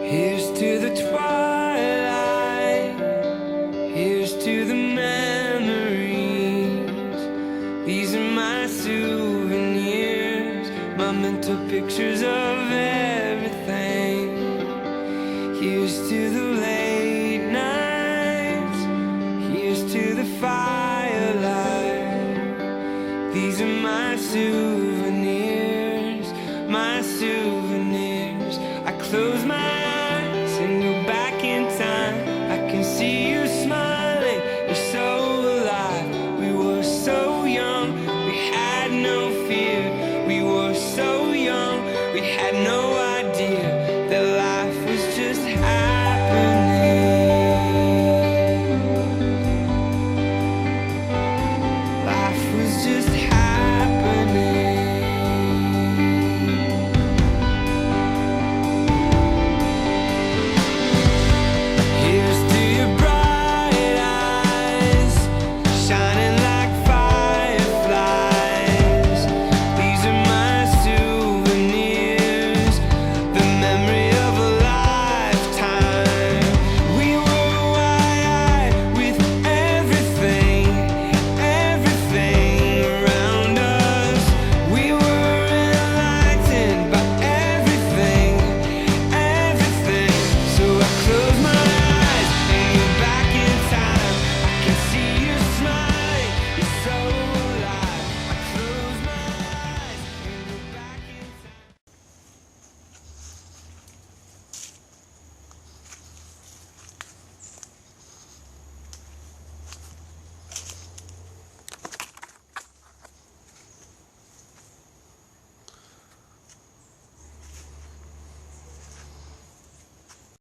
Here's to the twilight, here's to the memories. These are my souvenirs, my mental pictures of everything. Here's to the late nights, here's to the firelight. These are my souvenirs, my souvenirs. I close my eyes and go back in time. I can see you smiling, you're so alive. We were so young, we had no fear. We were so young, we had no